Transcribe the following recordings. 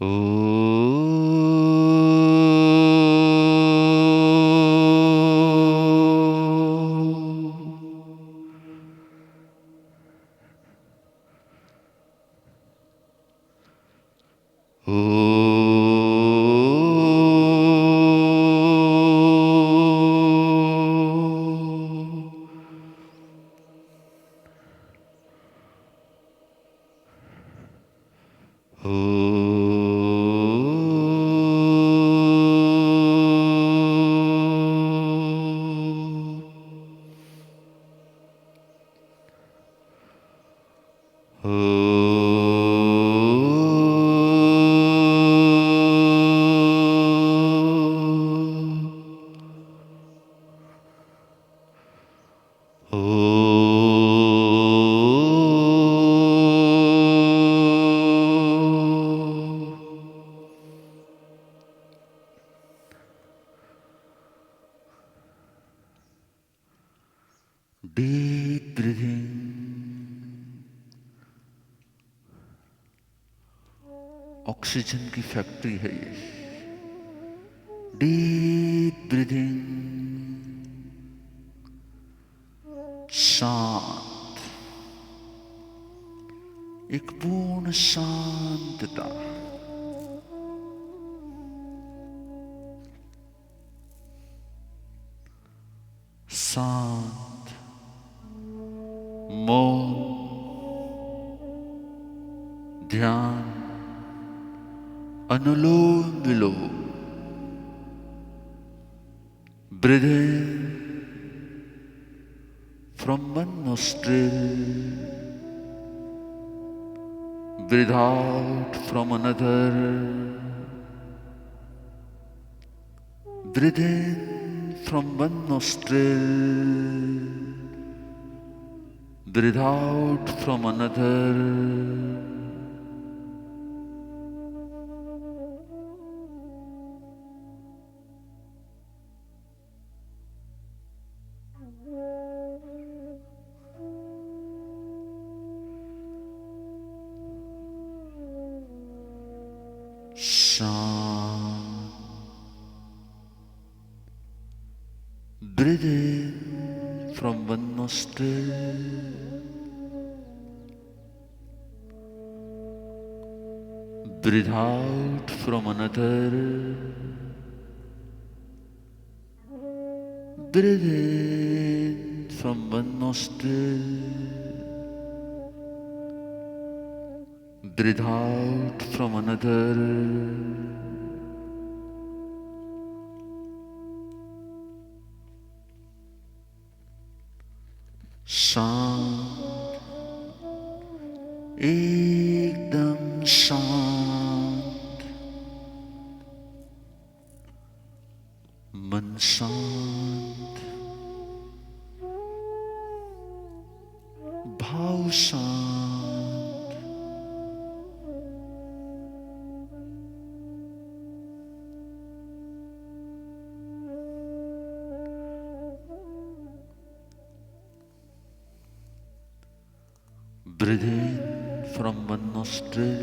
ओ deep breathing, oxygen की factory है ये। डीप ब्रीदिंग, शांत, एक पूर्ण शांतता। शांत, मौन, ध्यान, अनुलोम विलोम। Breathe in from one nostril, breathe out from another. Breathe in from one nostril, breathe out from another. शांत। Breathe in from one nostril, breathe out from another. Breathe in from one nostril, breathe out from another. शांत, एकदम शांत, मन शांत, भाव शांत। Breathe in from one nostril,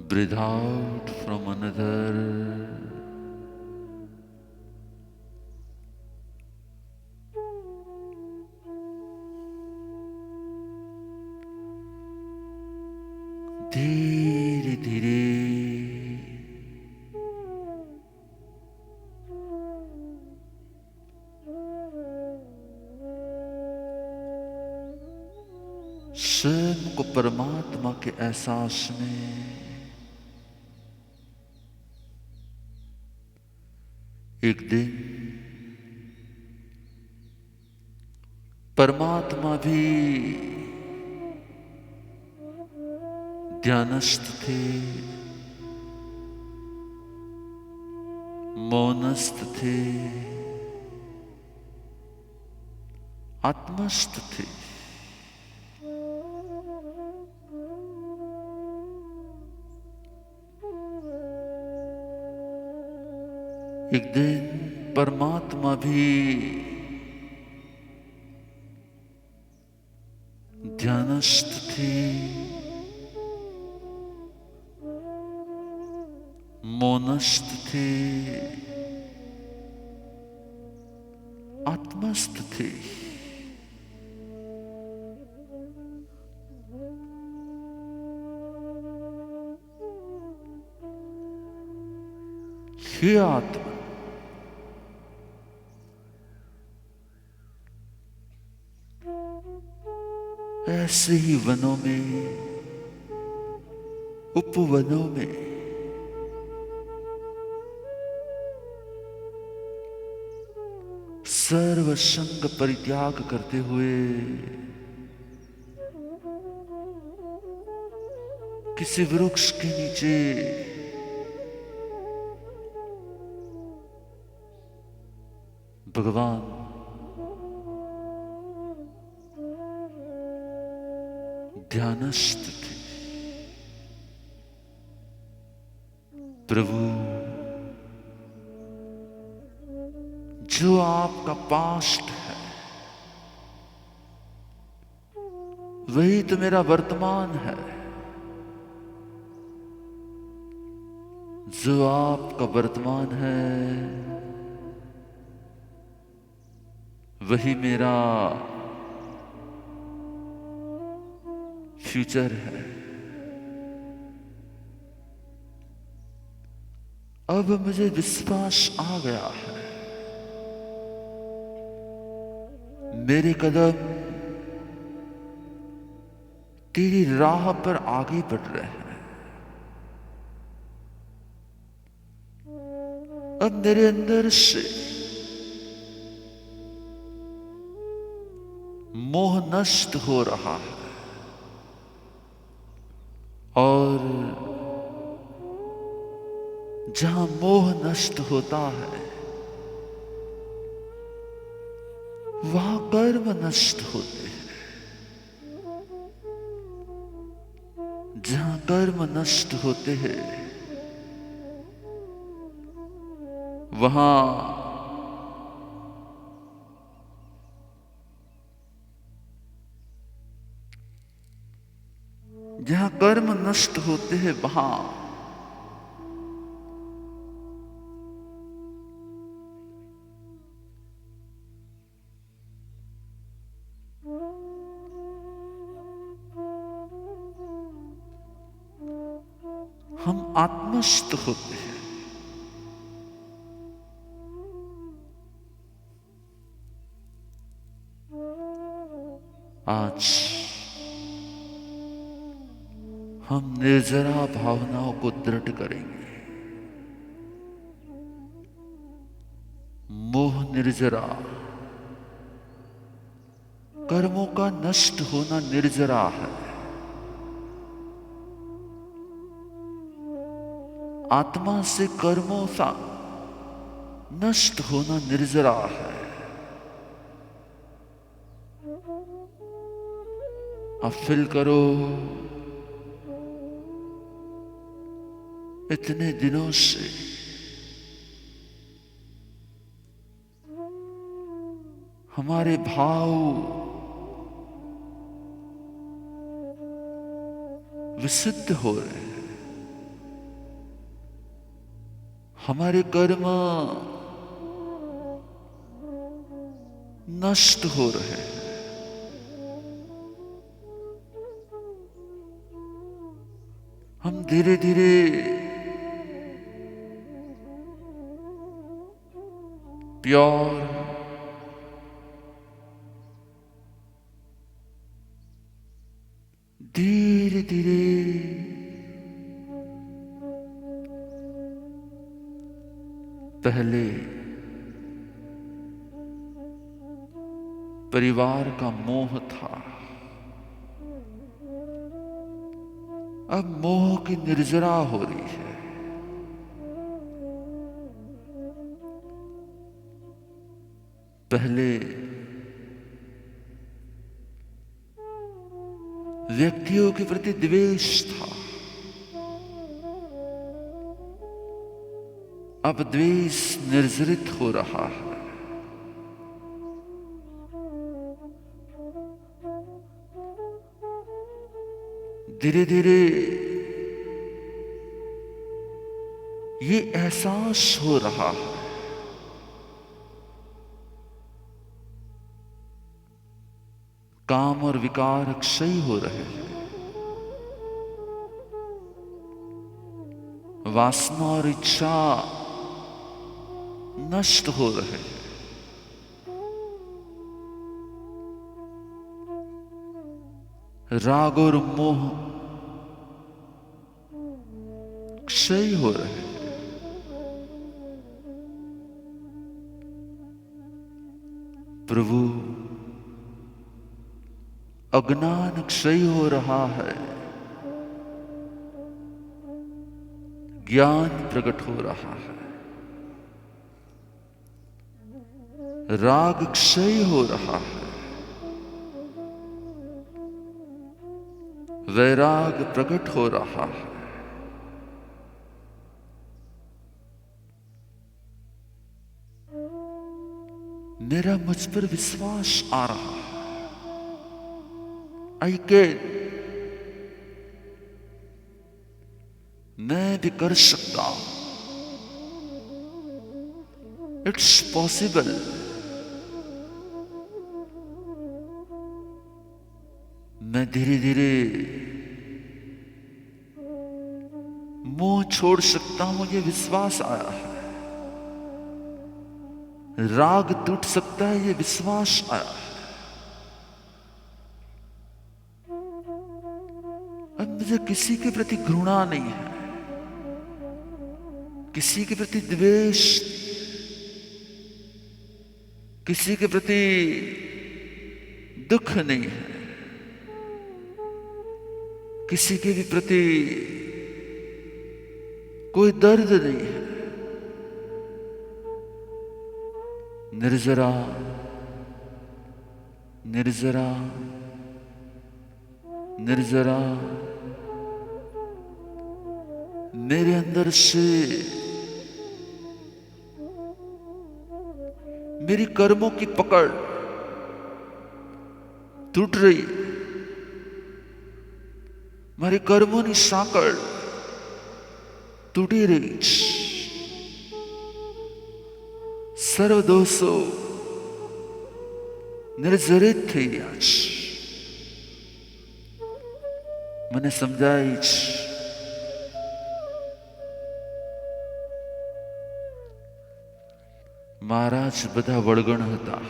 breathe out from another. धीरे धीरे स्वयं को परमात्मा के एहसास में एक दिन परमात्मा भी ध्यानस्थ थे, मौनस्थ थे, आत्मस्थ थे। एक दिन परमात्मा भी ध्यानस्थिति, मौनस्थिति, आत्मस्थिति। हे आत्मा, ऐसे ही वनों में, उपवनों में सर्व संग परित्याग करते हुए किसी वृक्ष के नीचे भगवान ध्यानस्थ थे। प्रभु, जो आपका पास्ट है वही तो मेरा वर्तमान है। जो आपका वर्तमान है वही मेरा फ्यूचर है। अब मुझे विश्वास आ गया है, मेरे कदम तेरी राह पर आगे बढ़ रहे हैं। अब मेरे अंदर से मोह नष्ट हो रहा है और जहां मोह नष्ट होता है वहां कर्म नष्ट होते हैं। जहां कर्म नष्ट होते हैं वहां जहां कर्म नष्ट होते हैं वहां हम आत्मस्थ होते हैं। आज हम निर्जरा भावनाओं को दृढ़ करेंगे। मोह निर्जरा, कर्मों का नष्ट होना निर्जरा है। आत्मा से कर्मों का नष्ट होना निर्जरा है। अब फील करो, इतने दिनों से हमारे भाव विशुद्ध हो रहे हैं, हमारे कर्म नष्ट हो रहे हैं। हम धीरे धीरे प्योर धीरे धीरे पहले परिवार का मोह था, अब मोह की निर्जरा हो रही है। पहले व्यक्तियों के प्रति द्वेष था, अब द्वेष निर्जरित हो रहा है। धीरे धीरे ये एहसास हो रहा है काम और विकार क्षय हो रहे हैं, वासना और इच्छा नष्ट हो रहे हैं, राग और मोह क्षय हो रहे हैं, प्रभु अज्ञान क्षय हो रहा है, ज्ञान प्रकट हो रहा है, राग क्षय हो रहा है, वैराग प्रकट हो रहा है, मेरा मुझ पर विश्वास आ रहा है। आई कैन, मैं भी कर सकता हूं, इट्स पॉसिबल। मैं धीरे धीरे मोह छोड़ सकता हूं, ये विश्वास आया है। राग टूट सकता है, ये विश्वास आया है। अब मुझे किसी के प्रति घृणा नहीं है, किसी के प्रति द्वेष, किसी के प्रति दुख नहीं है, किसी के भी प्रति कोई दर्द नहीं है। निर्जरा निर्जरा निर्जरा मेरे अंदर से मेरी कर्मों की पकड़ टूट रही, મારી કર્મોની સાંકળ તૂટી રહી છે, સર્વ દોષો નિર્જરિત થઈ ગયા છે, મને સમજાય છે મારા જ બધા વળગણ હતા,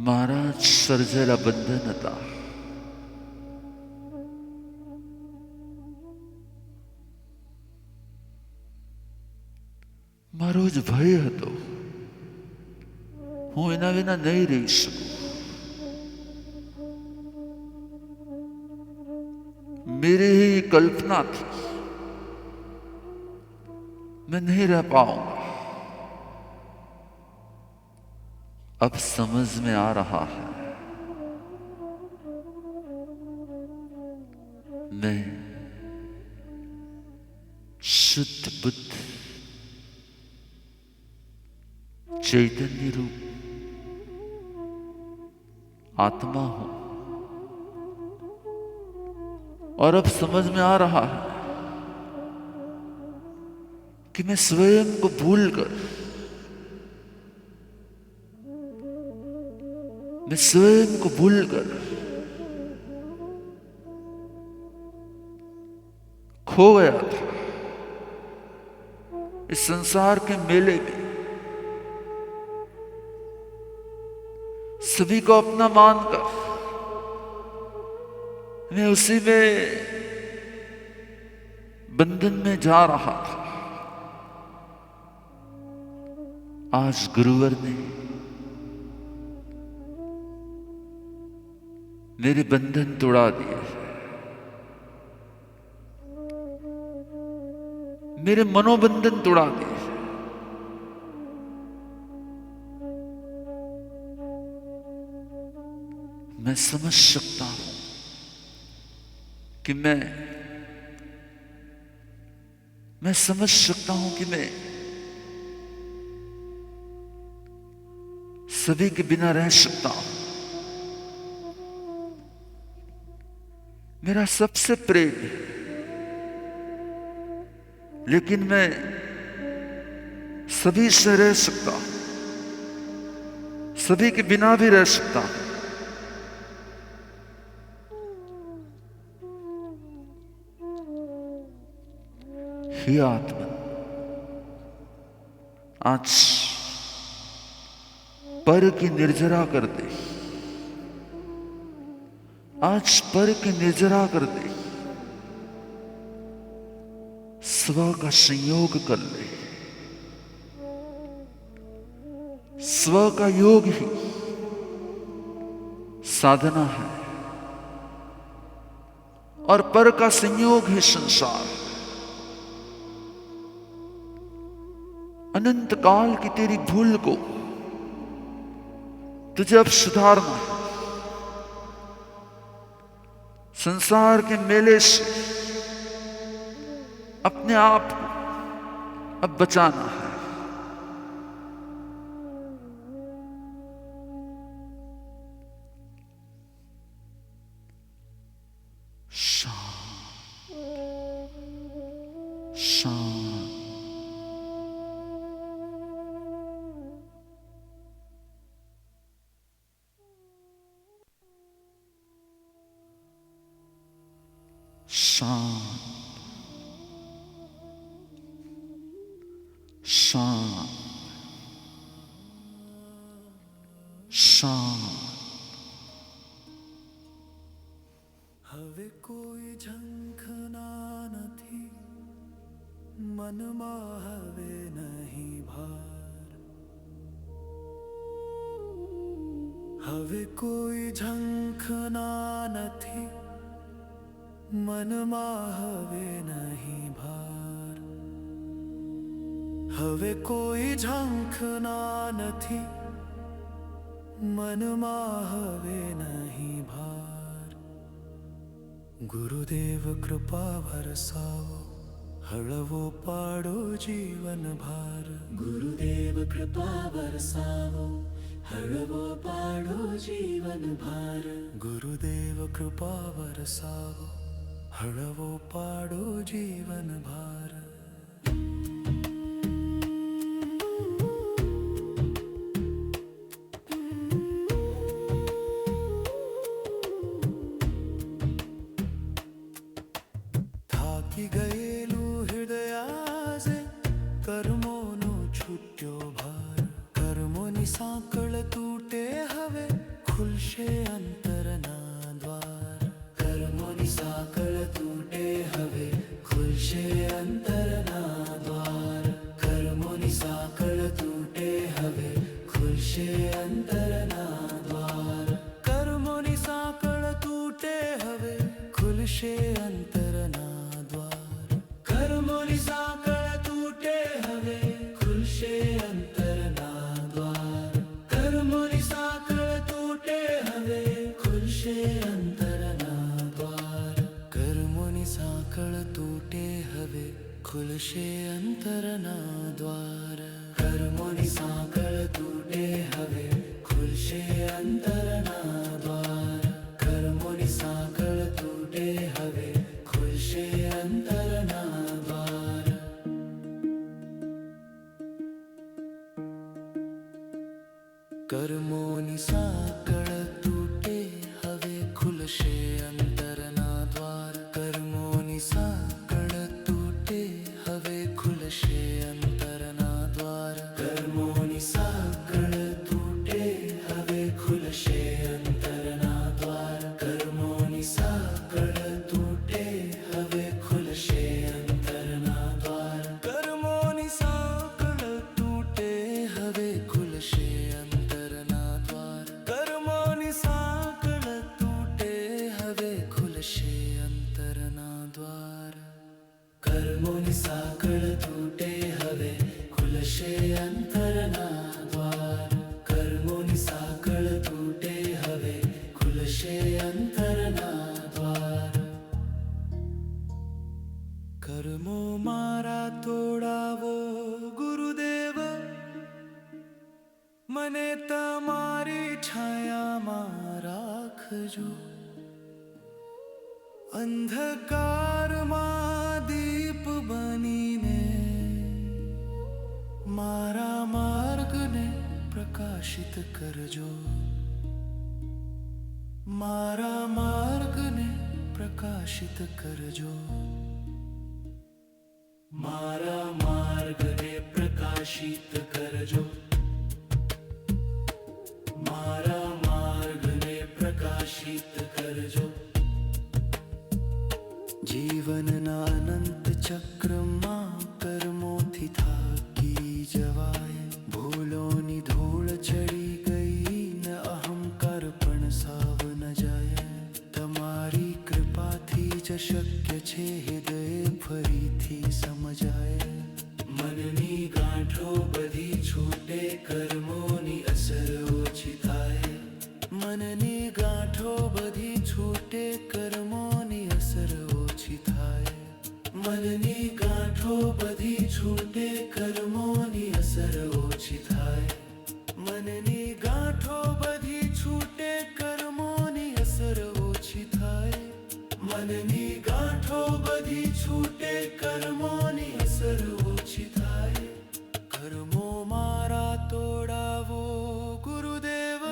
મારા જ સર્જેલા બંધન હતા, મારો જ ભય હતો, હું એના વિના નહીં રહી શકું। मेरी ही कल्पना थी मैं नहीं रह पाऊंगा। अब समझ में आ रहा है मैं शुद्ध बुद्ध चैतन्य रूप आत्मा हूं, और अब समझ में आ रहा है कि मैं स्वयं को भूलकर, मैं स्वयं को भूलकर खो गया था इस संसार के मेले में। सभी को अपना मानकर मैं उसी में बंधन में जा रहा था। आज गुरुवर ने मेरे बंधन तोड़ा दिए, मेरे मनोबंधन तोड़ा दिए। मैं समझ सकता हूं कि मैं समझ सकता हूं कि मैं सभी के बिना रह सकता हूं। मेरा सबसे प्रेम है, लेकिन मैं सभी से रह सकता हूं, सभी के बिना भी रह सकता हूं। हे आत्मा, आज पर की निर्जरा कर दे, आज पर की निर्जरा कर दे, स्व का संयोग कर ले। स्व का योग ही साधना है और पर का संयोग ही संसार है। अनंत काल की तेरी भूल को तुझे अब सुधारना है। संसार के मेले से अपने आप को अब बचाना है। शांत शांत शांत शांत शांत। હવે કોઈ ઝંખના નથી, મનમાં હવે નહીં ભાર। હવે કોઈ ઝંખના નથી, મનમાં હવે નહીં ભાર। હવે કોઈ ઝંખના નથી, મનમાં હવે નહીં ભાર। गुरुदेव कृपा बरसाओ, हळवो पाडो जीवन भार। गुरुदेव कृपा बरसाओ, हळवो पाडो जीवन भार। गुरुदेव कृपा बरसाओ, हळवो पाडो जीवन भार। થાકી ગયેલું હૃદયાસે કર્મોનો છૂટ્યો ભાર। કર્મોની સાંકળ તૂટે હવે ખુલશે અંતરના દ્વાર। કર્મોની સાંકળ તૂટે હવે ખુલશે અંતરના દ્વાર। કર્મોની સાંકળ તૂટે હવે ખુલશે અંતરના દ્વાર। કર્મોની સાંકળ તૂટે હવે ખુલશે અંતરના દ્વાર। કર્મોની સાંકળ તૂટે હવે ખુલશે અંતરના દ્વાર। કર્મોની સાંકળ તૂટે હવે ખુલશે અંતરના દ્વાર। કર્મોની સાંકળ તૂટે હવે ખુલશે અંતરના દ્વાર। કર્મોની સાંકળ તૂટે હવે ખુલશે અંતરના દ્વાર। કર્મોની સાંકળ તૂટે હવે ખુલશે અંતરના દ્વાર। કર્મોની સાંકળ તૂટે હવે ખુલશે અંતરના દ્વાર। કર્મોની સાંકળ તૂટે હવે ખુલશે અંતરના દ્વાર। કર્મોની સાંકળ તૂટે હવે ખુલશે અંતરના દ્વાર। કર્મોની સાંકળ તૂટે હવે ખુલશે અંતરના દ્વાર। કર્મોની સાંકળ તૂટે હવે ખુલશે અંતરના દ્વાર। કર્મોની સાંકળ તૂટે તમારી છાયામાં રાખજો, અંધકારમાં દીપ બનીને મારા માર્ગને પ્રકાશિત કરજો, મારા માર્ગને પ્રકાશિત કરજો, મારા માર્ગને પ્રકાશિત કરજો, મારા માર્ગને પ્રકાશિત કરજો. જીવનના અનંત ચક્રમાં કર્મોથી થાકી જવાય, ભૂલોની ધૂળ ચડી ગઈ ને અહંકાર પણ સાવ ન જાય. તમારી કૃપાથી જ શક્ય છે હૃદય ફરીથી સમજાય. મનની ગાંઠો બધી છૂટે, કર્મોની અસર ઓછી થાય. મનની ગાંઠો બધી છૂટે, કર્મોની અસર ઓછી થાય. મનની ગાંઠો બધી છૂટે, કર્મોની અસર ઓછી થાય. મનની ગાંઠો બધી છૂટે, કર્મોની અસર ઓછી થાય. મનની ગાંઠો બધી છૂટે, કર્મોની અસર ઓછી થાય. કર્મો મારા તોડાવો ગુરુદેવ,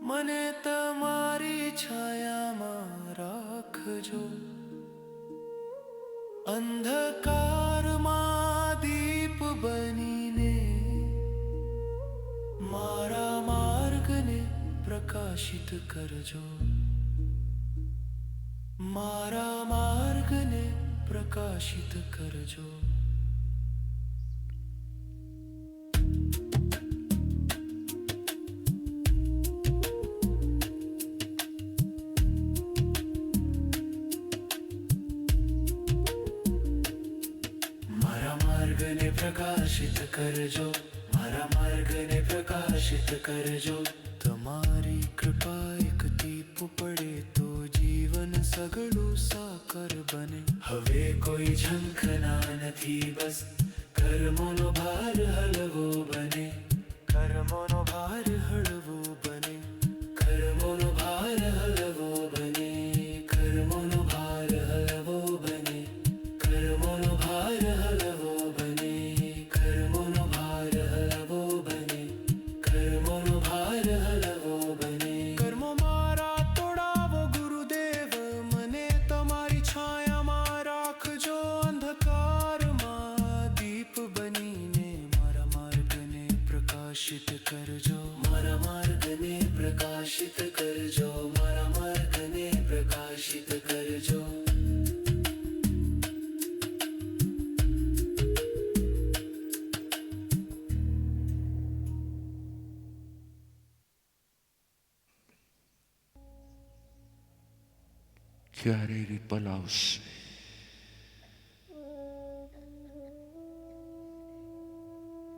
મને તમારી છાયામાં રાખજો, અંધકારમાં દીપ બનીને મારા માર્ગને પ્રકાશિત કરજો, મારા માર્ગને પ્રકાશિત કરજો. મારા માર્ગને પ્રકાશિત કરજો, મારા માર્ગને પ્રકાશિત કરજો. તમારી કૃપા એક દીપ પડે તો જીવન સગળું સાકર બને. હવે કોઈ ઝંખના નથી, બસ કર્મોનો ભાર હળવો બને. કર્મોનો ભાર હળવો બને. કર્મોનો ભાર હળવો બને. કર્મોનો ભાર હળવો બને. કર્મોનો ભાર હળવો બને. કર્મોનો ભાર હળવો બને. કર્મોનો ભાર હળવો બને. કર્મો મારા તોડાવો ગુરુદેવ, મને તમારી છાયામાં રાખજો, અંધકારમાં દીપ બનીને મારા માર્ગને પ્રકાશિત કરજો, મારા માર્ગને પ્રકાશિત કરજો, મારા માર્ગને પ્રકાશિત કરજો. ક્યારે વિપલ આવશે,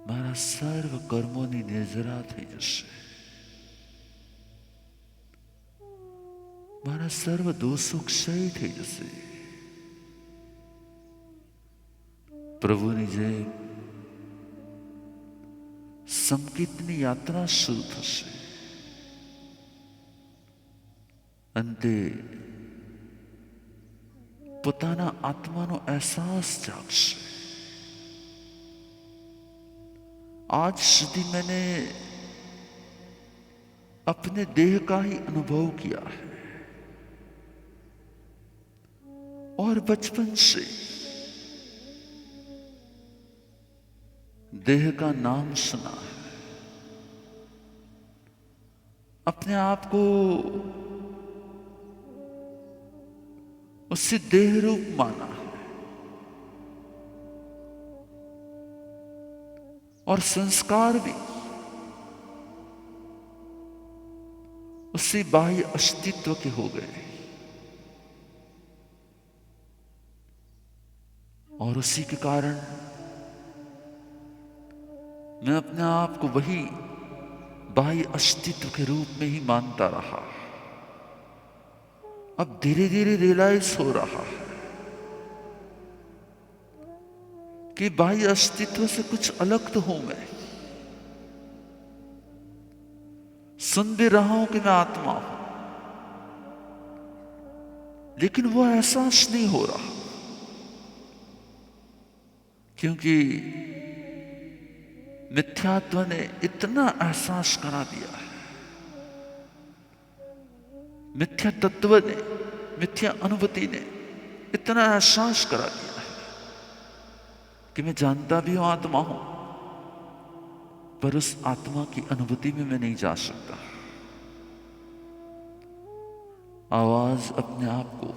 મારા સર્વ કર્મોની નિર્જરા થઈ જશે, મારા સર્વ દોષો ક્ષય થઈ જશે. પ્રભુની જે સંકિતની યાત્રા શરૂ થશે. અંતે પોતાના આત્માનો અહેસાસ જાગશે. आज સુધી मैंने अपने देह का ही अनुभव किया है और बचपन से देह का नाम सुना है. अपने आप को उससे देह रूप माना है और संस्कार भी उससे बाह्य अस्तित्व के हो गए और उसी के कारण मैं अपने आप को वही बाह्य अस्तित्व के रूप में ही मानता रहा. अब धीरे धीरे रियलाइज हो रहा है कि बाह्य अस्तित्व से कुछ अलग तो हूं मैं. सुन भी रहा हूं कि मैं आत्मा हूं, लेकिन वो एहसास नहीं हो रहा, क्योंकि मिथ्यात्व ने इतना एहसास करा दिया है, मिथ्या तत्व ने, मिथ्या अनुभूति ने इतना एहसास करा दिया है कि मैं जानता भी हूं आत्मा हूं, पर उस आत्मा की अनुभूति में मैं नहीं जा सकता। आवाज अपने आप को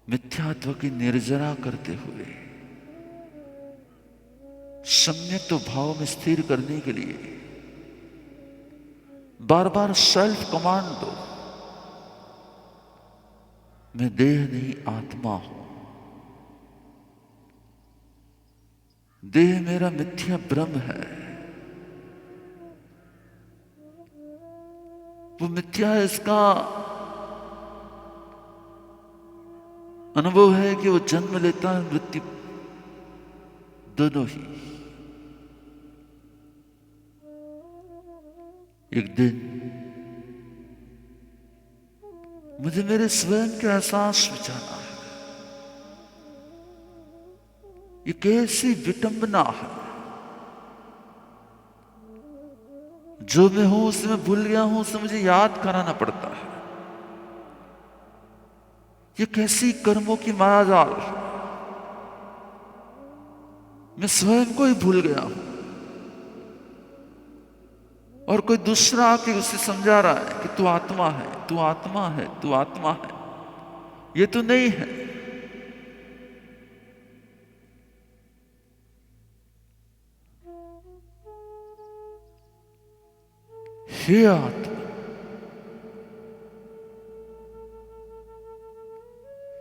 मिथ्यात्व की निर्जरा करते हुए सम्यक तो भाव में स्थिर करने के लिए बार बार सेल्फ कमांड दो, मैं देह नहीं आत्मा हूं, देह मेरा मिथ्या ब्रह्म है, वो मिथ्या है, इसका अनुभव है कि वो जन्म लेता है, मृत्यु दोनों ही। एक दिन मुझे मेरे स्वयं के एहसास में जाना है। ये कैसी विटंबना है, जो मैं हूं उसे मैं भूल गया हूं, उसे मुझे याद कराना पड़ता है। ये कैसी कर्मों की मायाजाल है, मैं स्वयं को ही भूल गया हूं और कोई दूसरा आके उसे समझा रहा है कि तू आत्मा है, तू आत्मा है, तू आत्मा है। ये तो नहीं है। हे आत्मा,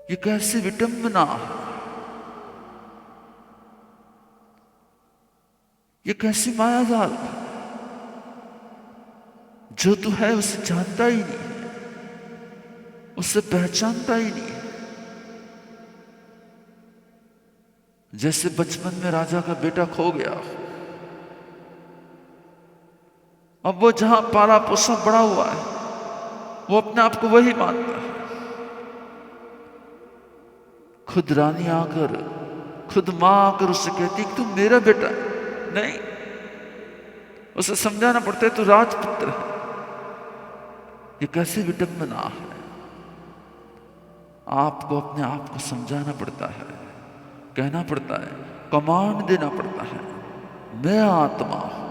ये कैसी विटंबना है, ये कैसी मायाजाल है, जो तू है उसे जानता ही नहीं है, उसे पहचानता ही नहीं है। जैसे बचपन में राजा का बेटा खो गया, अब वो जहां पाला पोसा बड़ा हुआ है, वो अपने आप को वही मानता है। खुद रानी आकर, खुद मां आकर उसे कहती कि तू मेरा बेटा है। नहीं, उसे समझाना पड़ता है तू राजपुत्र है। ये कैसी विडंबना है। आपको अपने आप को समझाना पड़ता है, कहना पड़ता है, कमांड देना पड़ता है, मैं आत्मा हूं।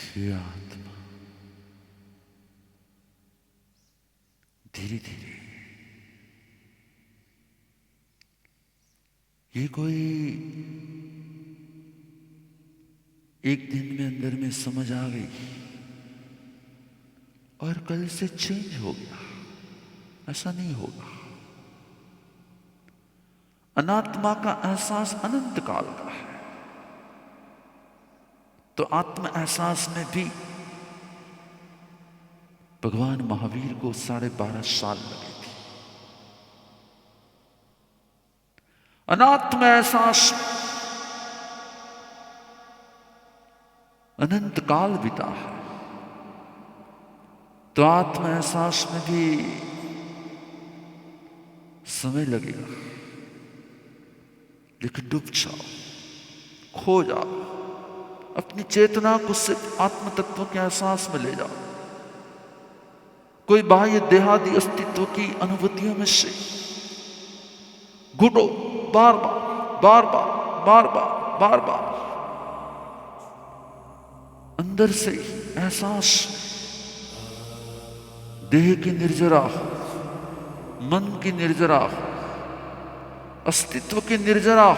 हे आत्मा, धीरे धीरे ये कोई एक दिन में अंदर में समझ आ गई और कल से चेंज हो गया, ऐसा नहीं होगा। अनात्मा का एहसास अनंत काल का है। तो आत्म एहसास में भी भगवान महावीर को 12.5 साल लगे थे। अनात्म एहसास अनंत काल बीता है, तो आत्म एहसास में भी समय लगेगा। लेकिन डूब जाओ, खो जाओ, अपनी चेतना को सिर्फ आत्म तत्व के एहसास में ले जाओ। कोई बाह्य देहादि अस्तित्व की अनुभूतियों में से घुटो, बार बार बार बार बार बार बार बार अंदर से एहसास, देह की निर्जरा, मन की निर्जरा, अस्तित्व की निर्जरा,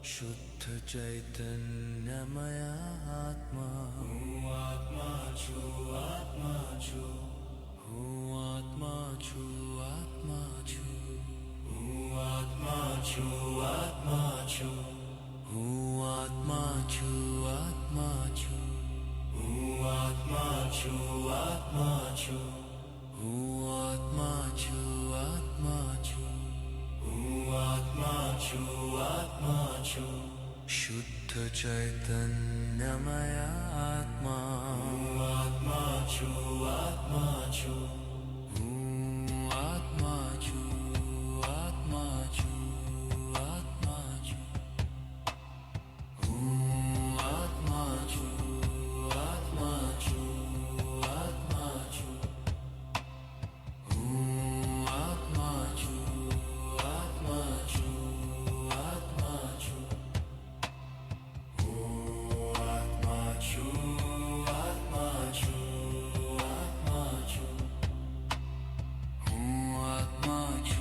शुद्ध चैतन्यमय आत्मा, आत्मा छू, आत्मा छू, आत्मा छू, आत्मा छू, आत्मा छू, आत्मा छू, आत्मा छू, आत्मा छू, आत्मा छू, आत्मा छू, आत्मा छू, आत्मा छू, आत्मा छू, आत्मा छू, शुद्ध चैतन्यमय आत्मा, आत्मा छू, आत्मा छू, आत्मा छू, आत्मा छू, आत्मा छू, आत्मा छू, आत्मा छू, आत्मा छू, आत्मा छू, आत्मा छू, आत्मा छू, आत्मा छू, आत्मा छू, आत्मा छू, आत्मा छू,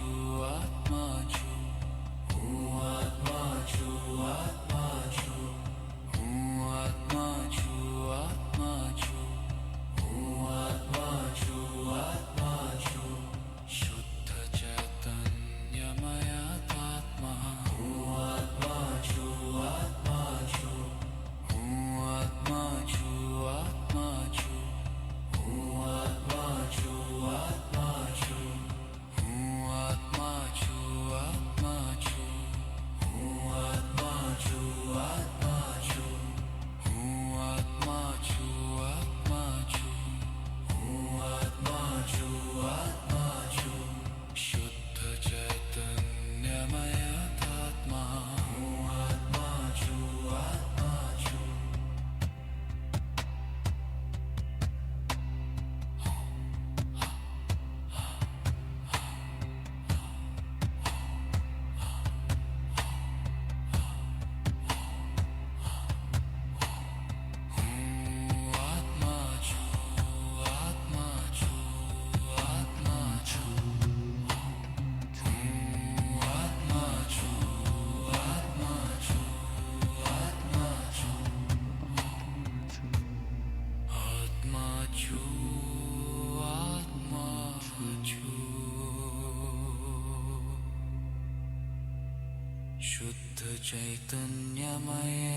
शुद्ध चैतन्यमये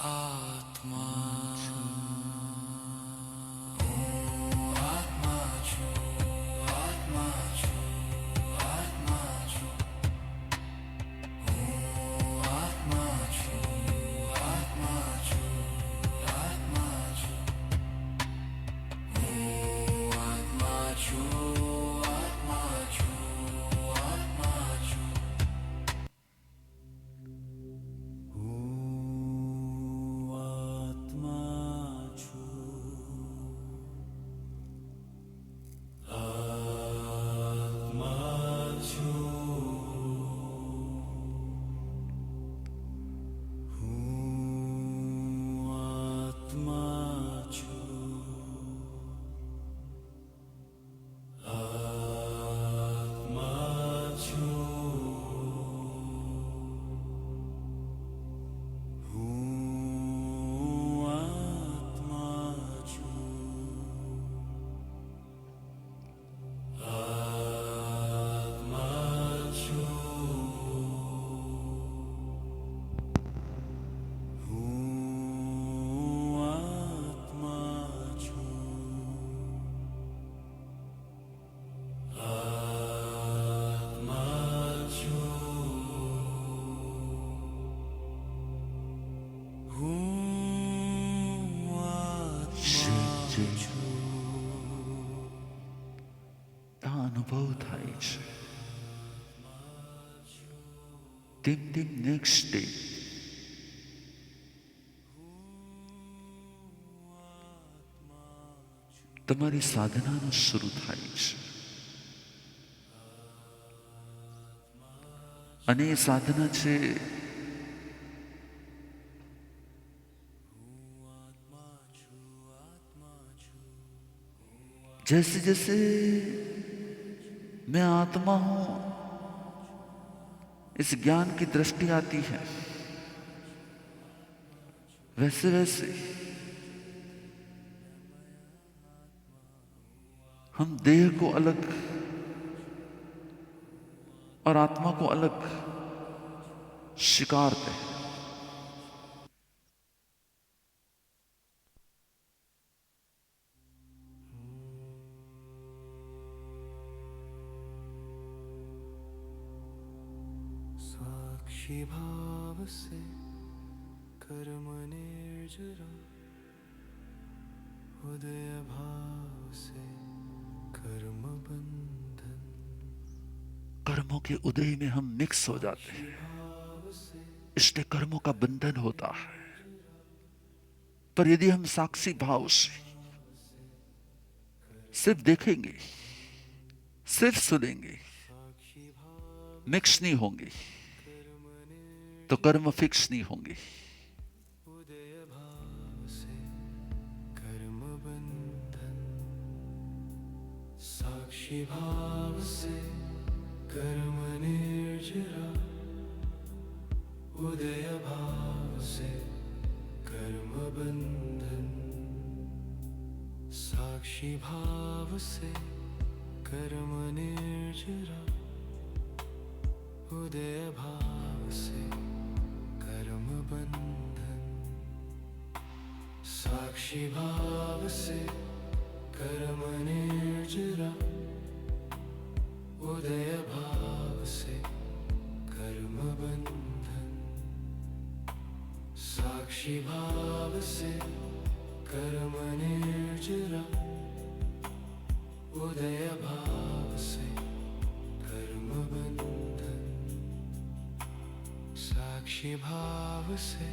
आत्मा आत्मा छु आत्मा छु आत्मा छु आत्मा छु आत्मा छु आत्मा छु आत्मा छु आत्मा छु आत्मा छु आत्मा छु आत्मा छु आत्मा छु आत्मा छु आत्मा छु आत्मा छु आत्मा छु आत्मा छु આ અનુભવ થાય છે તેમ તેમ નેક્સ્ટ ડે તમારી સાધનાનું શરૂ થાય છે અને એ સાધના છે जैसे जैसे मैं आत्मा हूं इस ज्ञान की दृष्टि आती है वैसे वैसे हम देह को अलग और आत्मा को अलग स्वीकारते हैं। साक्षी भाव से कर्म निर्जरा उदय भाव से कर्म बंधन कर्मों के उदय में हम मिक्स हो जाते हैं इसलिए कर्मों का बंधन होता है। पर यदि हम साक्षी भाव से सिर्फ देखेंगे सिर्फ सुनेंगे मिक्स नहीं होंगे तो कर्म फिक्स नहीं होंगे। उदय भाव से कर्म बंधन साक्षी भाव से कर्म निर्जरा उदय भाव से कर्म बंधन साक्षी भाव से कर्म निर्जरा उदय भाव से कर्म बंधन साक्षी भाव से कर्म निर्जरा उदय भाव से कर्म बंधन साक्षी भाव से कर्म निर्जरा उदय भाव से कर्म बंधन साक्षी भाव से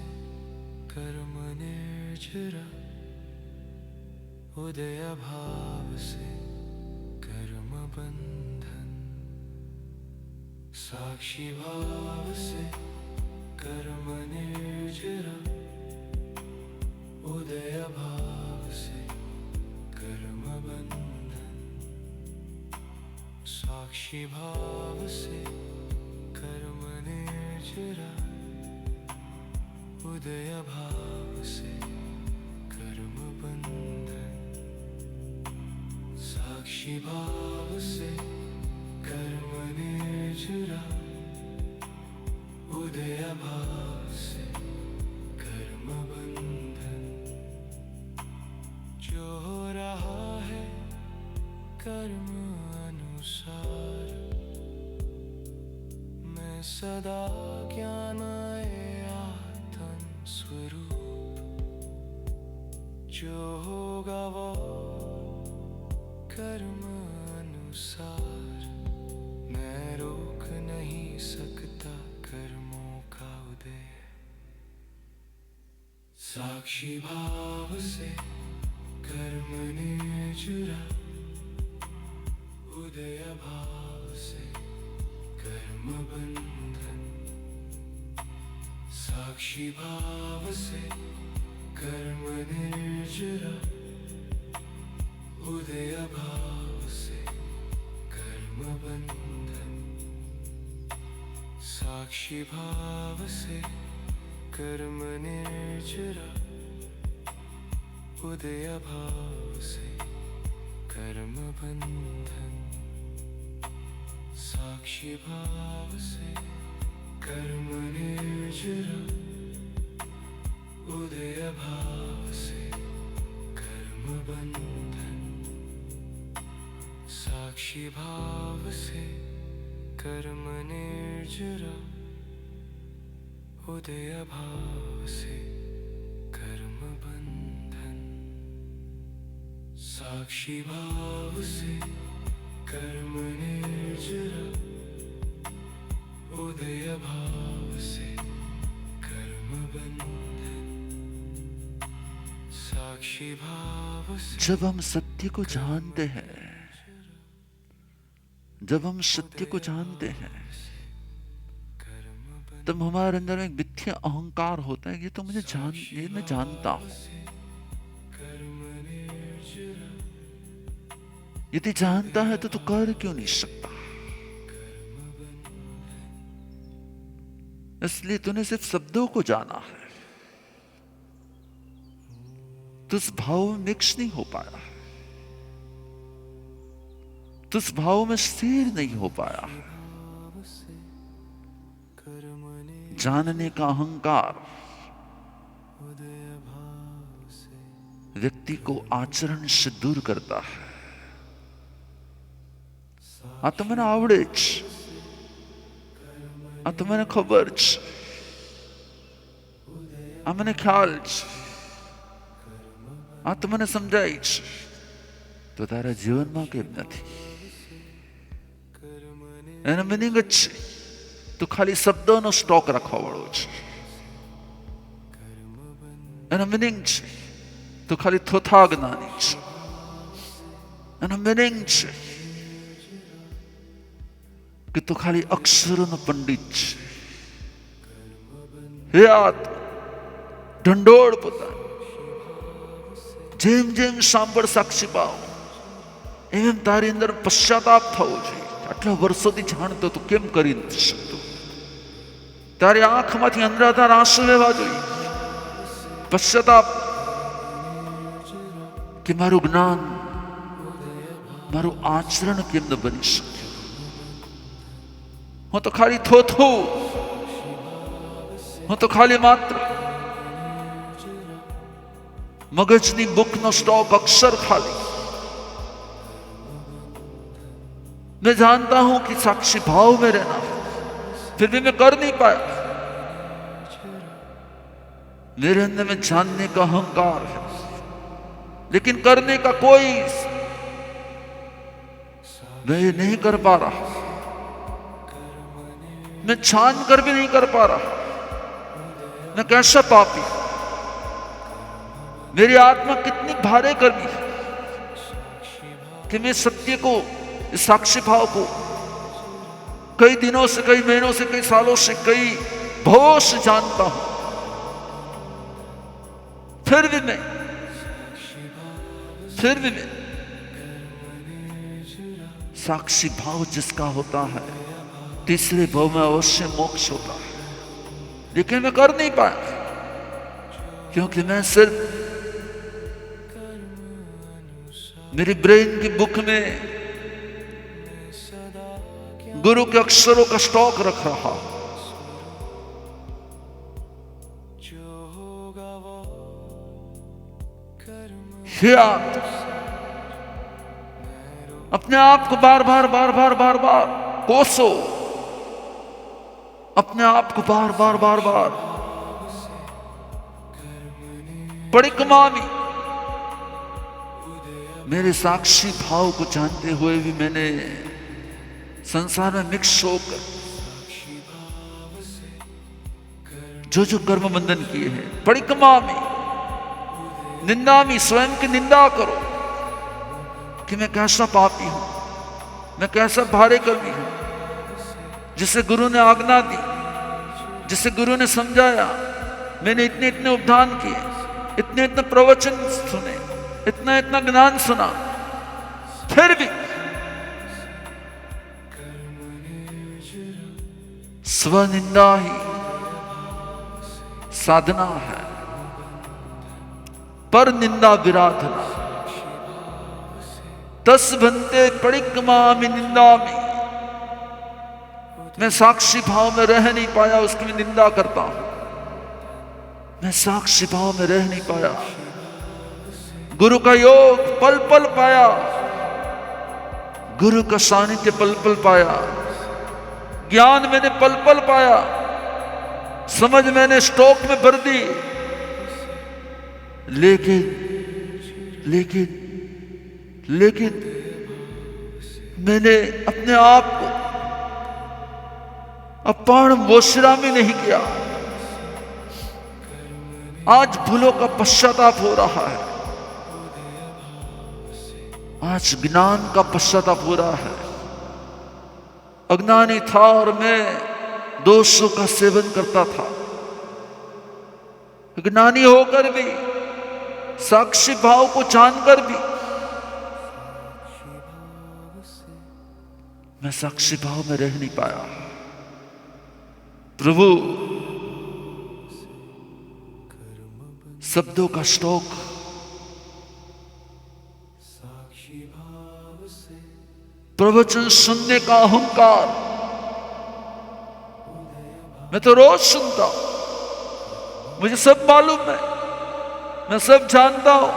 कर्म निर्जरा उदय भाव से कर्म बंधन साक्षी भाव से कर्म निर्जरा उदय भाव से कर्म बंधन साक्षी भाव से कर्म निर्जरा उदय भाव से कर्म बंधन साक्षी भाव से कर्म निर्जरा मैं सदा ज्ञानाय आत्म स्वरूप, जो होगा वो कर्म अनुसार, मैं रोक नहीं सकता कर्मों का उदय। साक्षी भाव से कर्म निर्जुरा, उदय भाव से कर्म बंधन। साक्षी भाव से कर्म निर्जुरा, उदय भाव से कर्म बंधन। साक्षी भाव से कर्म निर्जरा, उदय भाव से कर्म बंधन। साक्षी भाव से कर्म निर्जरा, उदय भाव से कर्म बंधन। साक्षी भाव से कर्म निर्जरा, उदय भाव से कर्म बंधन। साक्षी भाव से कर्म निर्जरा, उदय भाव से कर्म बंधन। साक्षी भाव से। जब हम सत्य को जानते हैं, जब हम सत्य को जानते हैं, तब हमारे अंदर एक मिथ्या अहंकार होता है, ये तो मुझे ये मैं जानता हूं। यदि जानता है तो तू कर क्यों नहीं सकता? इसलिए तूने सिर्फ शब्दों को जाना है, तो उस भाव में मिक्स नहीं हो पाया, तो उस भाव में स्थिर नहीं हो पाया। जानने का अहंकार व्यक्ति को आचरण से दूर करता है। आ तो મને આવડે જ, આ તો મને ખબર જ, આ મને ખ્યાલ જ, આ તો મને સમજાય જ, તો તારા જીવનમાં કેમ નથી? એનો મીનિંગ જ છે તું ખાલી શબ્દોનો સ્ટોક રાખવા વાળો છે. એનો મીનિંગ છે તું ખાલી થોથા જ્ઞાની છે. એનો મીનિંગ છે કે તું ખાલી અક્ષરોનો પંડિત છે. હે આત્મા, ઢંઢોળ પોતાની જેમ જેમ સાંભળ સાક્ષી ભાવ, એમ તારી અંદર પશ્ચાતાપ થવો જોઈએ. આટલા વર્ષોથી જાણતો તું કેમ કરી નથી શકતો? તારી આંખમાંથી અંધાધાર આંસુ વહેવા જોઈએ. પશ્ચાતાપ કે મારું જ્ઞાન, મારું આચરણ કેમ ન બની શક્યું? હું તો ખાલી થોથું, હું તો ખાલી માત્ર मगजनी बुक नो स्टॉक अक्षर खाली. मैं जानता हूं कि साक्षी भाव में रहना है, फिर भी मैं कर नहीं पाया. मेरे अंदर में जानने का अहंकार है, लेकिन करने का कोई मैं नहीं कर पा रहा. मैं छान कर भी नहीं कर पा रहा. मैं कैसा पापी, मेरी आत्मा कितनी भारे कर्मी है कि मैं सत्य को, इस साक्षी भाव को कई दिनों से, कई महीनों से, कई सालों से, कई भवों से जानता हूं. फिर भी मैं साक्षी भाव जिसका होता है, तीसरे भाव में अवश्य मोक्ष होता है. लेकिन मैं कर नहीं पाया, क्योंकि मैं सिर्फ मेरी ब्रेन की बुक में गुरु के अक्षरों का स्टॉक रख रहा. हे आत्मा, अपने आप को बार बार कोसो. अपने आप को बार बार बार बार परिक्रमा मेरे साक्षी भाव को जानते हुए भी मैंने संसार में मिक्स होकर जो जो कर्म बंधन किए हैं, परिक्रमा में निंदा में स्वयं की निंदा करो कि मैं कैसा पापी हूं, मैं कैसा भारे कर्मी हूं, जिसे गुरु ने आज्ञा दी, जिसे गुरु ने समझाया, मैंने इतने इतने उपदान किए, इतने इतने प्रवचन सुने, इतना इतना ज्ञान सुना, फिर भी स्वनिंदा ही साधना है, पर निंदा विराधना। तस बनते परिक्रमा में निंदा में, मैं साक्षी भाव में रह नहीं पाया, उसकी मैं निंदा करता हूं। मैं साक्षी भाव में रह नहीं पाया, गुरु का योग पल पल पाया, गुरु का सानिध्य पल पल पाया, ज्ञान मैंने पल पल पाया, समझ मैंने स्टॉक में भर दी, लेकिन मैंने अपने आप को अपार मोशरामी नहीं किया। आज भूलों का पश्चाताप हो रहा है, आज ज्ञान का पश्चाताप हो रहा है। अज्ञानी था और मैं दोषों का सेवन करता था, ज्ञानी होकर भी, साक्षी भाव को जानकर भी मैं साक्षी भाव में रह नहीं पाया। प्रभु शब्दों का स्टॉक, प्रवचन सुनने का अहंकार, मैं तो रोज सुनता हूं, मुझे सब मालूम है, मैं सब जानता हूं।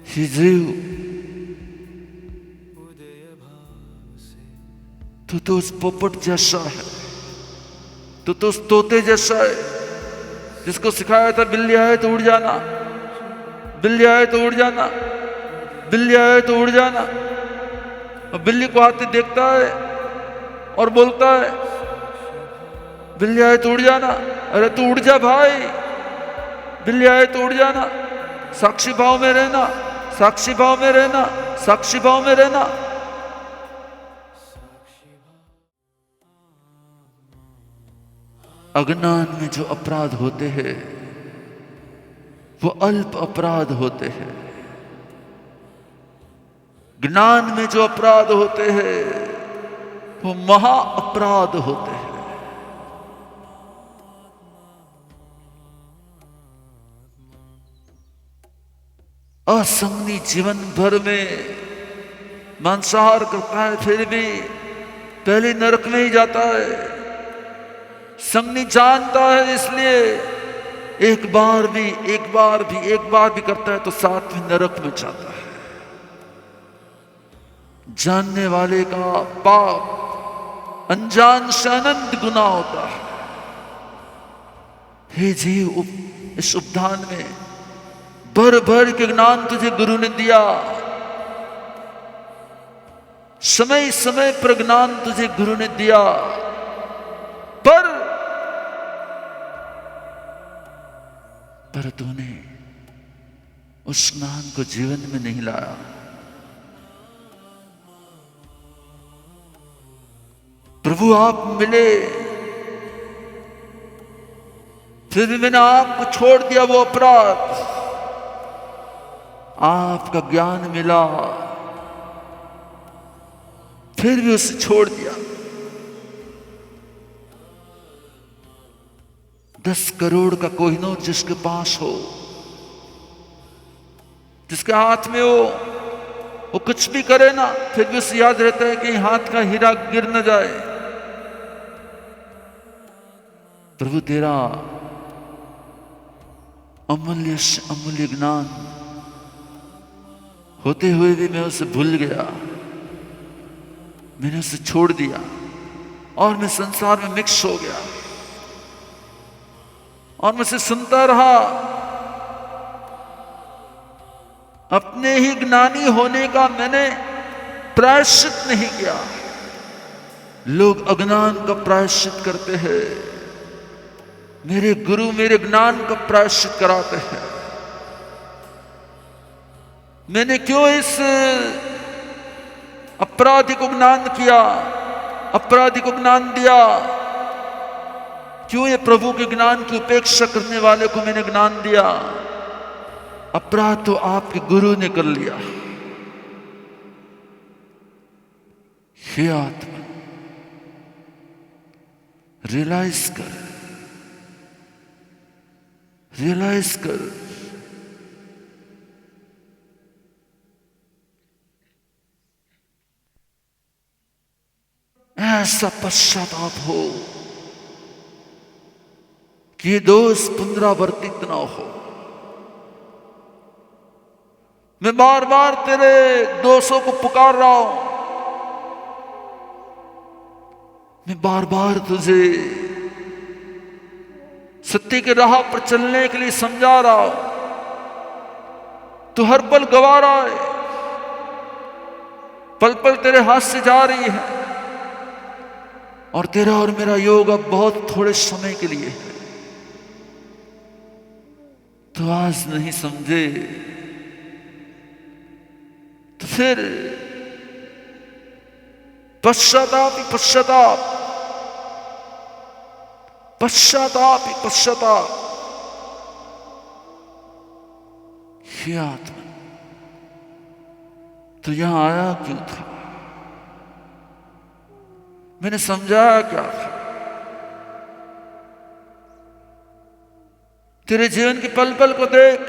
हे जीव, तू तो उस पोपट जैसा है, तू तो उस तोते जैसा है जिसको सिखाया था बिल्ली आए तो उड़ जाना, बिल्ली आए तो उड़ जाना, बिल्ली आए तो उड़ जाना। और बिल्ली को हाथी देखता है और बोलता है बिल्ली आए तो उड़ जाना। अरे तू उड़ जा भाई, बिल्ली आए तो उड़ जाना, साक्षी भाव में रहना, साक्षी भाव में रहना, साक्षी भाव में रहना। अज्ञान में जो अपराध होते हैं वो अल्प अपराध होते हैं, ज्ञान में जो अपराध होते हैं वो महा अपराध होते हैं। असंगनी जीवन भर में मांसाहार करता है, फिर भी पहले नरक में ही जाता है। संगनी जानता है, इसलिए एक बार भी करता है तो साथ में नरक में जाता है। जानने वाले का पाप अनजान से अनंत गुना होता है। हे जीव, इस उपदान में भर भर के ज्ञान तुझे गुरु ने दिया, समय समय पर ज्ञान तुझे गुरु ने दिया, पर तूने उस ज्ञान को जीवन में नहीं लाया। प्रभु आप मिले, फिर भी मैंने आपको छोड़ दिया वो अपराध। आपका ज्ञान मिला, फिर भी उसे छोड़ दिया। 10 करोड़ का कोहिनूर जिसके पास हो, जिसके हाथ में हो, वो कुछ भी करे ना, फिर भी उसे याद रहता है कि हाथ का हीरा गिर न जाए। प्रभु तेरा अमूल्य से अमूल्य ज्ञान होते हुए भी मैं उसे भूल गया। मैंने उसे छोड़ दिया और मैं संसार में मिक्स हो गया और मैं उसे सुनता रहा। अपने ही ज्ञानी होने का मैंने प्रायश्चित नहीं किया। लोग अज्ञान का प्रायश्चित करते हैं, मेरे गुरु मेरे ज्ञान का प्रायश्चित कराते हैं। मैंने क्यों इस अपराधी को ज्ञान किया, अपराधी को ज्ञान दिया? क्यों ये प्रभु के ज्ञान की उपेक्षा करने वाले को मैंने ज्ञान दिया? अपराध तो आपके गुरु ने कर लिया। हे आत्मा, रियलाइज कर, रियलाइज कर। ऐसा पश्चाताप हो कि ये दोष पुनरावर्तित ना हो। मैं बार बार तेरे दोषों को पुकार रहा हूं, मैं बार बार तुझे सत्य के राह पर चलने के लिए समझा रहा हूं। तू हर पल गवा रहा है, पल पल तेरे हाथ से जा रही है और तेरा और मेरा योग अब बहुत थोड़े समय के लिए है। तो आज नहीं समझे तो फिर पश्चाताप ही पश्चाताप, पश्चाताप ही पश्चाताप। हे आत्मा, तो यहां आया क्यों था? मैंने समझाया क्या था? तेरे जीवन के पल पल को देख,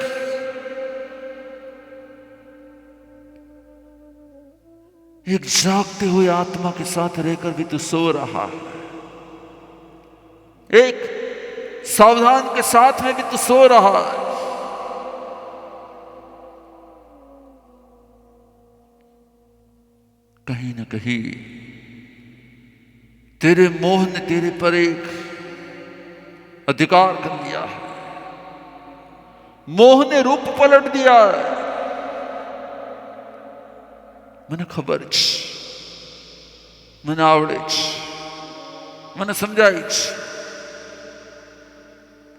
एक जागते हुए आत्मा के साथ रहकर भी तू सो रहा है, एक सावधान के साथ में भी तू सो रहा है। कहीं ना कहीं तेरे मोह ने तेरे पर एक अधिकार कर लिया है, मोह ने रूप पलट दिया है। મને ખબર છે, મને આવડે છે, મને સમજાય છે.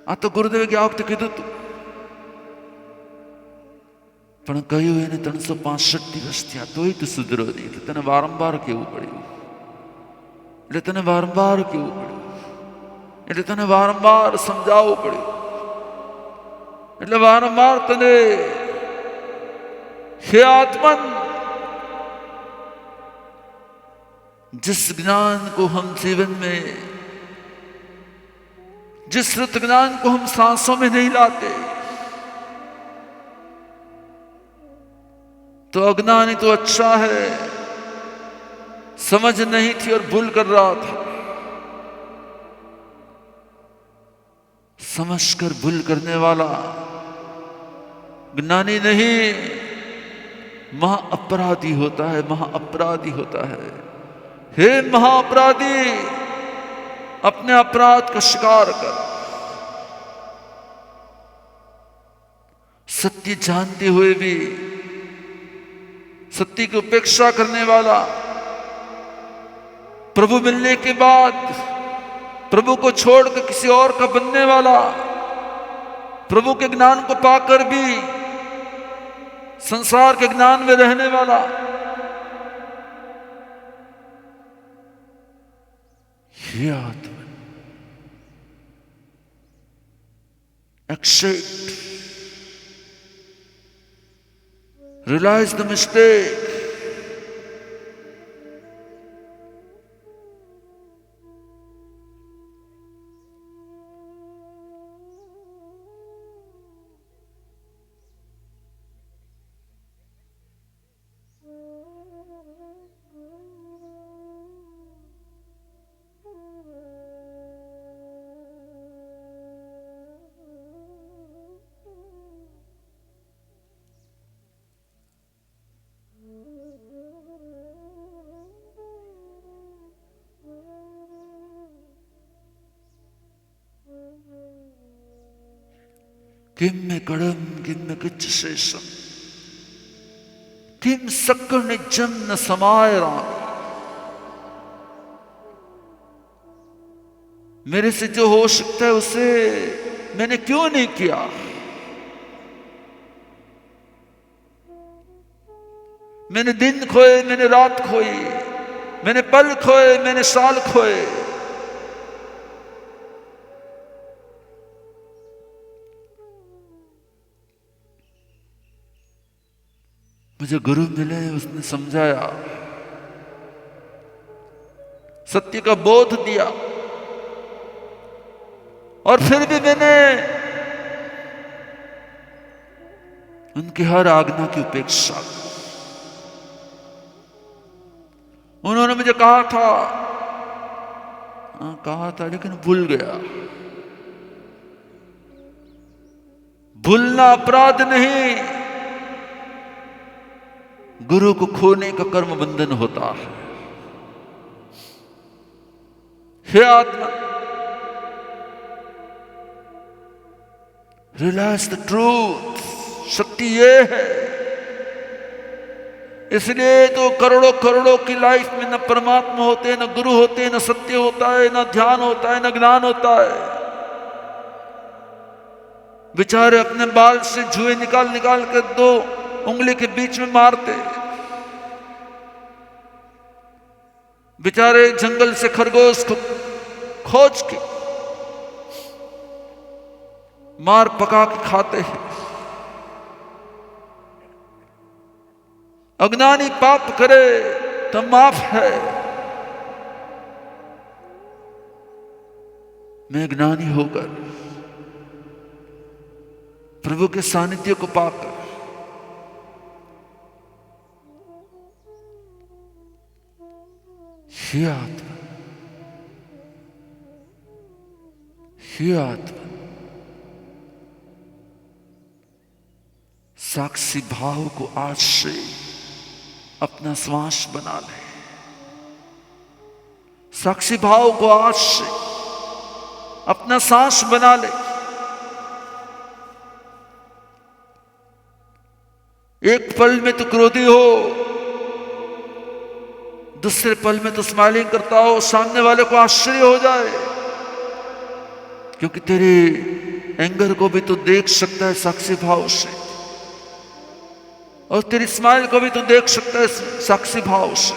આ તો ગુરુદેવે ગયા વખતે કીધું હતું, પણ કહ્યું એને 365 દિવસ થયા તોય તું સુધરો નહીં, એટલે તને વારંવાર કહેવું પડ્યું, એટલે તને વારંવાર કહેવું પડ્યું, એટલે તને વારંવાર સમજાવવું પડ્યું, એટલે વારંવાર તને હે આત્મન, जिस ज्ञान को हम जीवन में, जिस श्रुत ज्ञान को हम सांसों में नहीं लाते, तो अज्ञानी तो अच्छा है, समझ नहीं थी और भूल कर रहा था। समझकर भूल करने वाला ज्ञानी नहीं, महाअपराधी होता है, महाअपराधी होता है। हे महाअपराधी, अपने अपराध का शिकार कर। सत्य जानते हुए भी सत्य की उपेक्षा करने वाला, प्रभु मिलने के बाद प्रभु को छोड़कर किसी और का बनने वाला, प्रभु के ज्ञान को पाकर भी संसार के ज्ञान में रहने वाला, ये आत्मा accept, realize the mistake, किम में कड़म किम में किच शेषम किम सक्कर निजम न समाय राम। मेरे से जो हो सकता है उसे मैंने क्यों नहीं किया। मैंने दिन खोए, मैंने रात खोई, मैंने पल खोए, मैंने साल खोए। मुझे गुरु मिले, उसने समझाया, सत्य का बोध दिया, और फिर भी मैंने उनकी हर आज्ञा की उपेक्षा की। उन्होंने मुझे कहा था लेकिन भूल गया। भूलना अपराध नहीं, गुरु को खोने का कर्म बंधन होता है। हे आत्मा, रियलाइज द ट्रूथ। शक्ति ये है। इसलिए तो करोड़ों करोड़ों की लाइफ में न परमात्मा होते, न गुरु होते, न सत्य होता है, न ध्यान होता है, न ज्ञान होता है। बेचारे अपने बाल से जुए निकाल निकाल कर 2 उंगली के बीच में मारते। बेचारे जंगल से खरगोश को खोज के मार पका के खाते हैं। अज्ञानी पाप करे तो माफ है। मैं ज्ञानी होकर प्रभु के सानिध्य को पाकर हे आत्मा, हे आत्मा, साक्षी भाव को आज से अपना श्वास बना ले। साक्षी भाव को आज से अपना सांस बना ले। एक पल में तो क्रोधी हो, दूसरे पल में तो स्माइलिंग करता हो, सामने वाले को आश्चर्य हो जाए, क्योंकि तेरे एंगर को भी तो देख सकता है साक्षी भाव से, और तेरी स्माइल को भी तो देख सकता है साक्षी भाव से।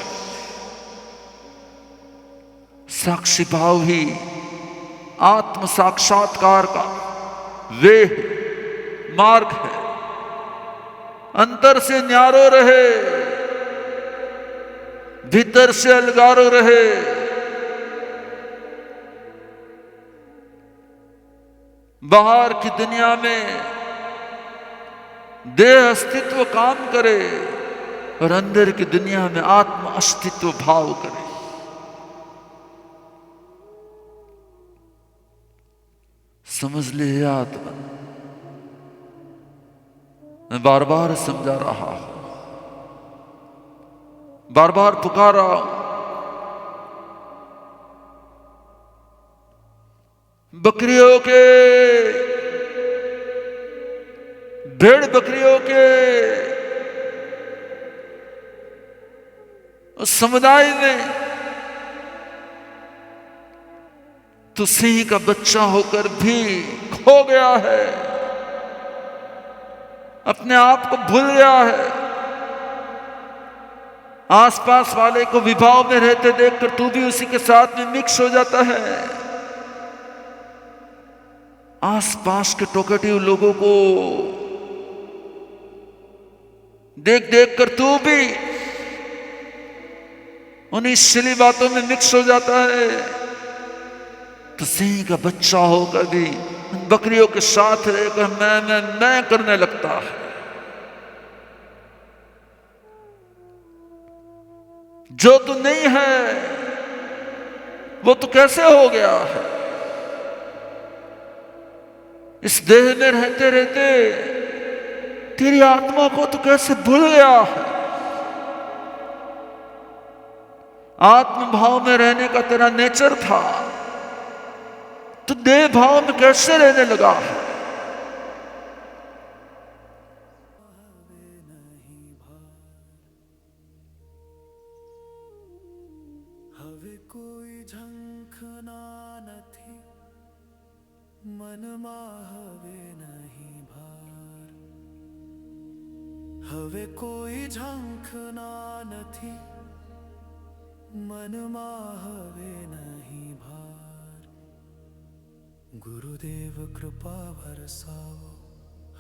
साक्षी भाव ही आत्म साक्षात्कार का वे मार्ग है। अंतर से न्यारो रहे, भीतर से अलगारो रहे। बाहर की दुनिया में देह अस्तित्व काम करे और अंदर की दुनिया में आत्म अस्तित्व भाव करे। समझ ले आत्मा, मैं बार बार समझा रहा हूं, बार बार पुकार रहा हूं। बकरियों के, भेड़ बकरियों के उस समुदाय में तो सिंह का बच्चा होकर भी खो गया है, अपने आप को भूल गया है। आसपास वाले को विभाव में रहते देखकर तू भी उसी के साथ में मिक्स हो जाता है। आसपास के टोकेटिव लोगों को देख देख कर तू भी उन्हीं सिली बातों में मिक्स हो जाता है। तो सिंह का बच्चा होकर भी उन बकरियों के साथ रहकर मैं करने लगता है। जो तू नहीं है वो तू कैसे हो गया है? इस देह में रहते रहते तेरी आत्मा को तू कैसे भूल गया है? आत्म भाव में रहने का तेरा नेचर था, तो देह भाव में कैसे रहने लगा है? હવે કોઈ ઝંખના નથી, મનમાં હવે નહીં ભાર. હવે કોઈ ઝંખના નથી, મનમાં હવે નહીં ભાર. ગુરુદેવ કૃપા વરસાવો,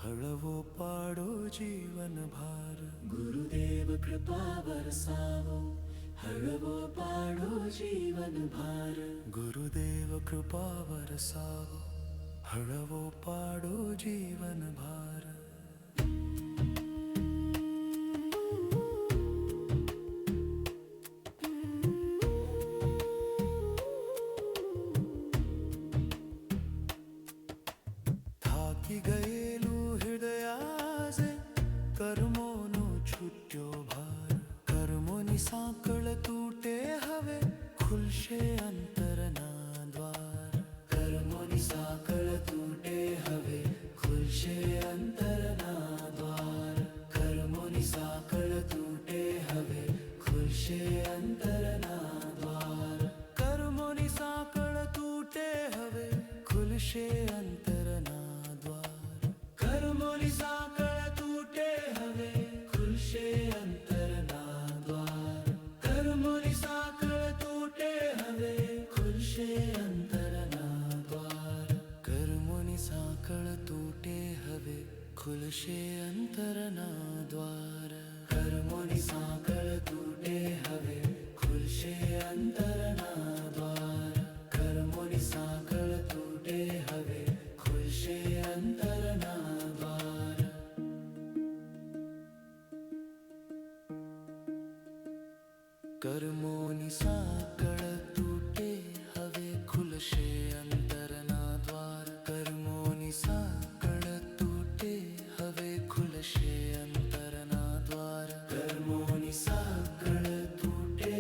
હળવો પાડો જીવન ભાર. ગુરુદેવ કૃપા વરસાવો, હળવો પાડો જીવન ભાર. ગુરુદેવ કૃપા વરસાવો, હળવો પાડો જીવન ભાર. થાકી ગયેલું હૃદયાસે કર્મોનો છૂટ્યો ભાર. કર્મોની સાંકળ તૂટે હવે ખુલશે અંતરના દ્વાર. કર્મોની સાંકળ તૂટે હવે ખુલશે અંતરના દ્વાર. કર્મોની સાંકળ તૂટે હવે ખુલશે અંતરના દ્વાર. કર્મોની સાંકળ તૂટે હવે ખુલશે અંતરના દ્વાર. કર્મોની સાંકળ તૂટે હવે ખુલશે અંતરના દ્વાર. કર્મોની સાંકળ તૂટે હવે ખુલશે અંતરના દ્વાર. કર્મોની સાંકળ તૂટે હવે ખુલશે અંતરના દ્વાર. કર્મોની સાંકળ તૂટે હવે ખુલશે અંતરના દ્વાર. કર્મોની સાંકળ તૂટે હવે ખુલશે અંતરના દ્વાર. કર્મોની સાંકળ તૂટે હવે ખુલશે અંતરના દ્વાર. કર્મોની સાંકળ તૂટે હવે ખુલશે અંતરના દ્વાર. કર્મોની સાંકળ તૂટે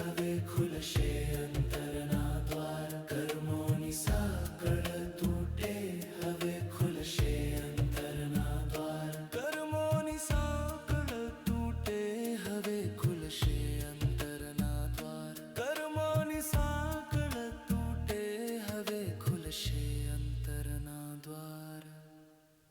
હવે ખુલશે અંતરના દ્વાર. કર્મોની સાંકળ તૂટે હવે ખુલશે અંતરના દ્વાર. કર્મોની સાંકળ તૂટે હવે ખુલશે અંતરના દ્વાર. કર્મોની સાંકળ તૂટે હવે ખુલશે અંતરના દ્વાર.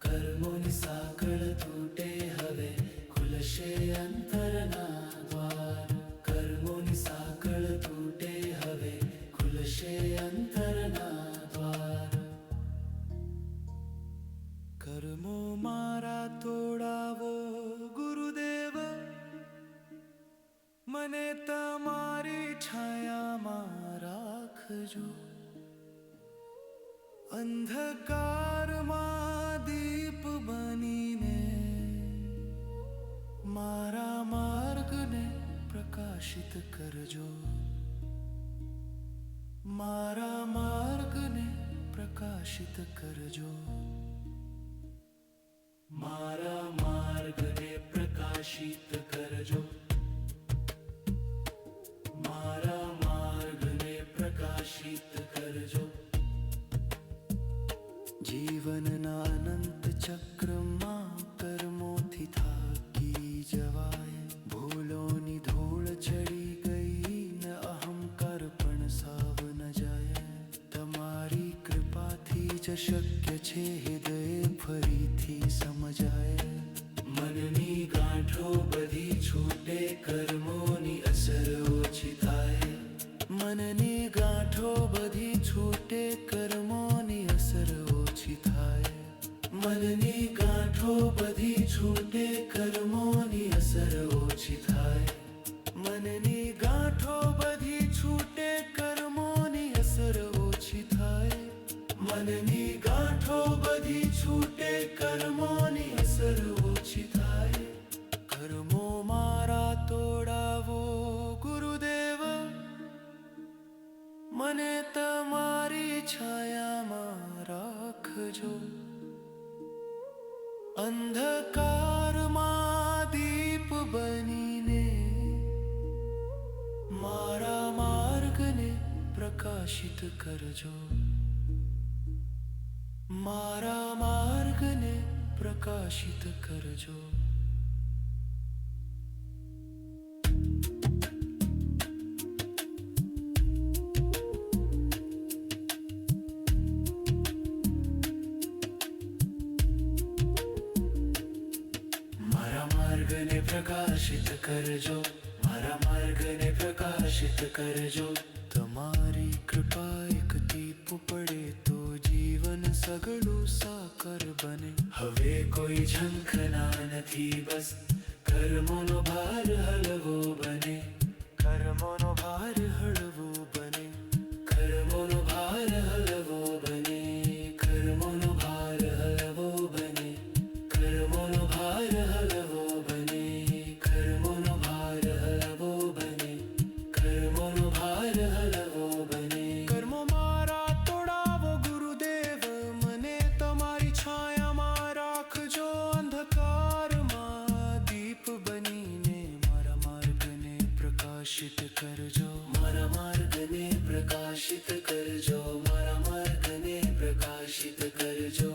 કર્મોની સાંકળ તૂટે હવે ખુલશે અંતરના દ્વાર. કર્મોની સાંકળ તૂટે હવે ખુલશે અંતરના દ્વાર. કર્મો મારા તોડાવો ગુરુદેવ, મને તમારી છાયામાં રાખજો. અંધકારમાં દીપ બનીને મારા માર્ગને પ્રકાશિત કરજો. મારા માર્ગને પ્રકાશિત કરજો. મારા માર્ગને પ્રકાશિત કરજો. મારા માર્ગને પ્રકાશિત કરજો. જીવનના અનંત ચક્રમાં કર્મોથી થાકી જવાય. ભૂલોની ધૂળ ચડી ગઈ ને અહંકાર પણ સાવ ન જાય. તમારી કૃપાથી જ શક્ય છે હૃદય ફરીથી સમજાય. મનની ગાંઠો બધી છૂટે, કર્મોની અસર ઓછી થાય. મનની ગાંઠો બધી છૂટે, કર્મોની અસર ઓછી થાય. મનની ગાંઠો બધી છૂટે, કર્મોની અસર ઓછી થાય. મનની ગાંઠો બધી છૂટે, કર્મોની અસર ઓછી થાય. મનની ગાંઠો બધી છૂટે, કર્મોની અસર ઓછી થાય. કર્મો મારા તોડાવો ગુરુદેવ, મને તમારી છાયામાં રાખજો. અંધકારમાં દીપ બનીને મારા માર્ગને પ્રકાશિત કરજો. મારા માર્ગને પ્રકાશિત કરજો. પ્રકાશિત કરજો મારા માર્ગને પ્રકાશિત કરજો તમારી કૃપા એક દીપ પડે તો જીવન સગળું સાકર બને હવે કોઈ ઝંખના નથી બસ કર્મોનો ભાર હળવો બને કર્મોનો ભાર હળવો બને કર્મોનો ભાર હળવો બને કર્મોનો ભાર હળવો બને કર્મોનો ભાર હળવો બને કર્મોનો ભાર હળવો બને કર્મોનો ભાર હળવો બને કર્મો મારા તોડાવો ગુરુદેવ મને તમારી છાયામાં રાખજો અંધકારમાં દીપ બનીને મારા માર્ગને પ્રકાશિત કરજો મારા માર્ગને પ્રકાશિત કરજો મારા માર્ગને પ્રકાશિત કરજો